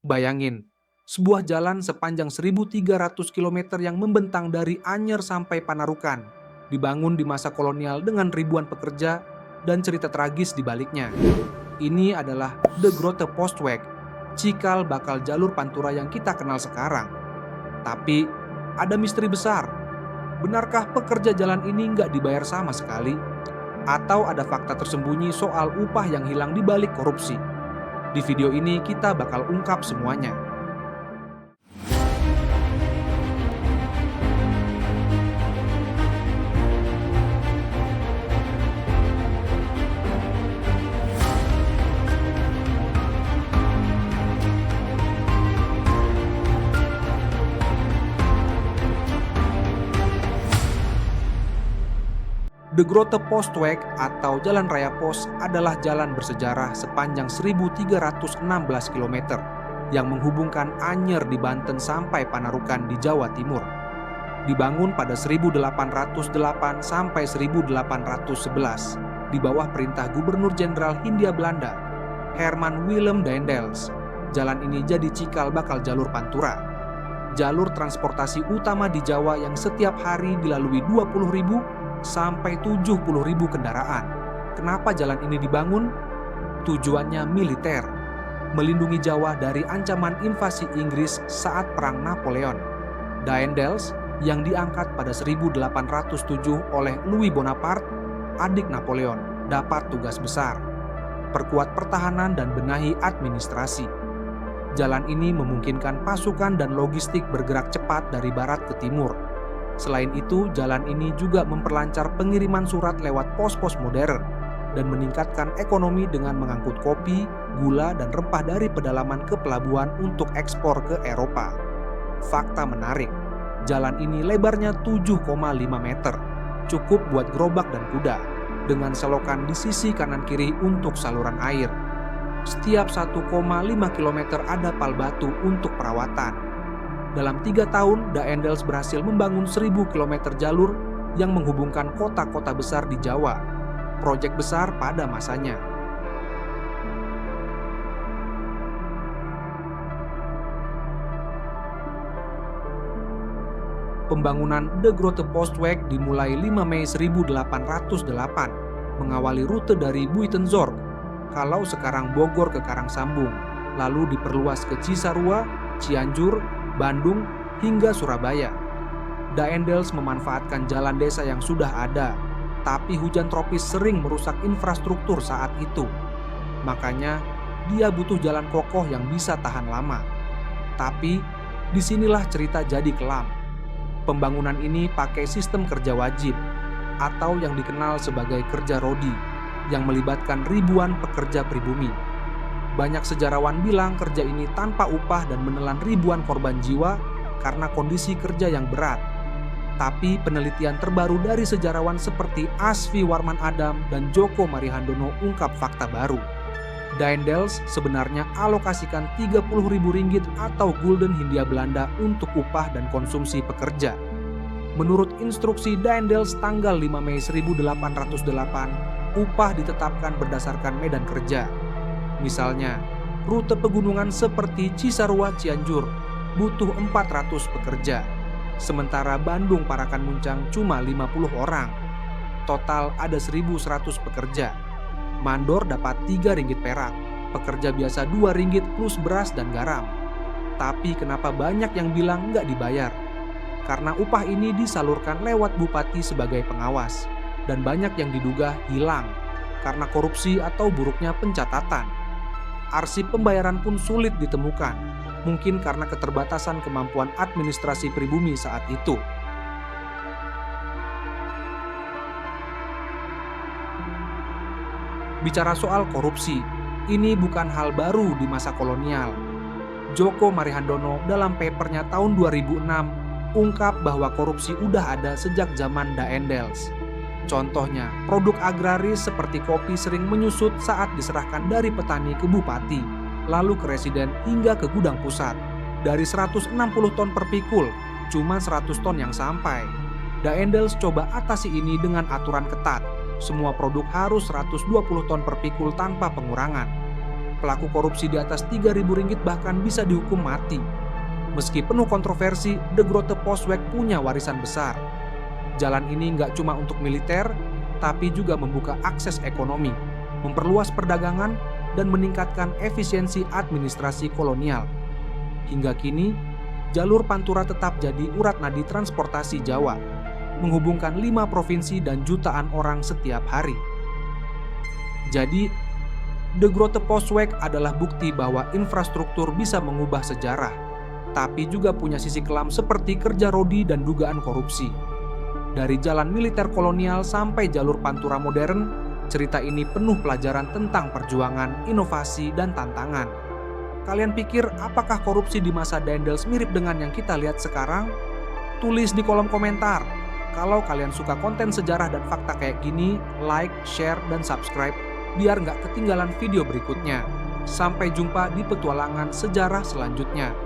Bayangin, sebuah jalan sepanjang 1.300 km yang membentang dari Anyer sampai Panarukan, dibangun di masa kolonial dengan ribuan pekerja dan cerita tragis di baliknya. Ini adalah The Grote Postweg, cikal bakal jalur Pantura yang kita kenal sekarang. Tapi, ada misteri besar. Benarkah pekerja jalan ini nggak dibayar sama sekali? Atau ada fakta tersembunyi soal upah yang hilang di balik korupsi? Di video ini kita bakal ungkap semuanya. The Grote Postweg atau Jalan Raya Pos adalah jalan bersejarah sepanjang 1.316 km yang menghubungkan Anyer di Banten sampai Panarukan di Jawa Timur. Dibangun pada 1808 sampai 1811 di bawah perintah Gubernur Jenderal Hindia Belanda, Herman Willem Daendels. Jalan ini jadi cikal bakal jalur Pantura. Jalur transportasi utama di Jawa yang setiap hari dilalui 20.000 sampai 70.000 kendaraan. Kenapa jalan ini dibangun? Tujuannya militer, melindungi Jawa dari ancaman invasi Inggris saat Perang Napoleon. Daendels yang diangkat pada 1807 oleh Louis Bonaparte, adik Napoleon, dapat tugas besar, perkuat pertahanan dan benahi administrasi. Jalan ini memungkinkan pasukan dan logistik bergerak cepat dari barat ke timur. Selain itu, jalan ini juga memperlancar pengiriman surat lewat pos-pos modern dan meningkatkan ekonomi dengan mengangkut kopi, gula, dan rempah dari pedalaman ke pelabuhan untuk ekspor ke Eropa. Fakta menarik, jalan ini lebarnya 7,5 meter, cukup buat gerobak dan kuda, dengan selokan di sisi kanan kiri untuk saluran air. Setiap 1,5 km ada pal batu untuk perawatan. Dalam 3 tahun, Daendels berhasil membangun 1.000 km jalur yang menghubungkan kota-kota besar di Jawa. Proyek besar pada masanya. Pembangunan The Grote Postweg dimulai 5 Mei 1808, mengawali rute dari Buitenzorg, kalau sekarang Bogor ke Karangsambung, lalu diperluas ke Cisarua, Cianjur, Bandung, hingga Surabaya. Daendels memanfaatkan jalan desa yang sudah ada, tapi hujan tropis sering merusak infrastruktur saat itu. Makanya, dia butuh jalan kokoh yang bisa tahan lama. Tapi, disinilah cerita jadi kelam. Pembangunan ini pakai sistem kerja wajib, atau yang dikenal sebagai kerja rodi, yang melibatkan ribuan pekerja pribumi. Banyak sejarawan bilang kerja ini tanpa upah dan menelan ribuan korban jiwa karena kondisi kerja yang berat. Tapi penelitian terbaru dari sejarawan seperti Asfi Warman Adam dan Djoko Marihandono ungkap fakta baru. Daendels sebenarnya alokasikan 30.000 ringgit atau gulden Hindia Belanda untuk upah dan konsumsi pekerja. Menurut instruksi Daendels tanggal 5 Mei 1808, upah ditetapkan berdasarkan medan kerja. Misalnya, rute pegunungan seperti Cisarua Cianjur butuh 400 pekerja, sementara Bandung Parakan Muncang cuma 50 orang. Total ada 1.100 pekerja. Mandor dapat 3 ringgit perak, pekerja biasa 2 ringgit plus beras dan garam. Tapi kenapa banyak yang bilang nggak dibayar? Karena upah ini disalurkan lewat bupati sebagai pengawas, dan banyak yang diduga hilang karena korupsi atau buruknya pencatatan. Arsip pembayaran pun sulit ditemukan, mungkin karena keterbatasan kemampuan administrasi pribumi saat itu. Bicara soal korupsi, ini bukan hal baru di masa kolonial. Djoko Marihandono dalam papernya tahun 2006 ungkap bahwa korupsi udah ada sejak zaman Daendels. Contohnya, produk agraris seperti kopi sering menyusut saat diserahkan dari petani ke bupati, lalu ke residen hingga ke gudang pusat. Dari 160 ton per pikul, cuma 100 ton yang sampai. Daendels coba atasi ini dengan aturan ketat. Semua produk harus 120 ton per pikul tanpa pengurangan. Pelaku korupsi di atas Rp3.000 bahkan bisa dihukum mati. Meski penuh kontroversi, De Grote Postweg punya warisan besar. Jalan ini nggak cuma untuk militer, tapi juga membuka akses ekonomi, memperluas perdagangan, dan meningkatkan efisiensi administrasi kolonial. Hingga kini, jalur Pantura tetap jadi urat nadi transportasi Jawa, menghubungkan 5 provinsi dan jutaan orang setiap hari. Jadi, De Grote Postweg adalah bukti bahwa infrastruktur bisa mengubah sejarah, tapi juga punya sisi kelam seperti kerja rodi dan dugaan korupsi. Dari jalan militer kolonial sampai jalur Pantura modern, cerita ini penuh pelajaran tentang perjuangan, inovasi, dan tantangan. Kalian pikir apakah korupsi di masa Daendels mirip dengan yang kita lihat sekarang? Tulis di kolom komentar. Kalau kalian suka konten sejarah dan fakta kayak gini, like, share, dan subscribe biar nggak ketinggalan video berikutnya. Sampai jumpa di petualangan sejarah selanjutnya.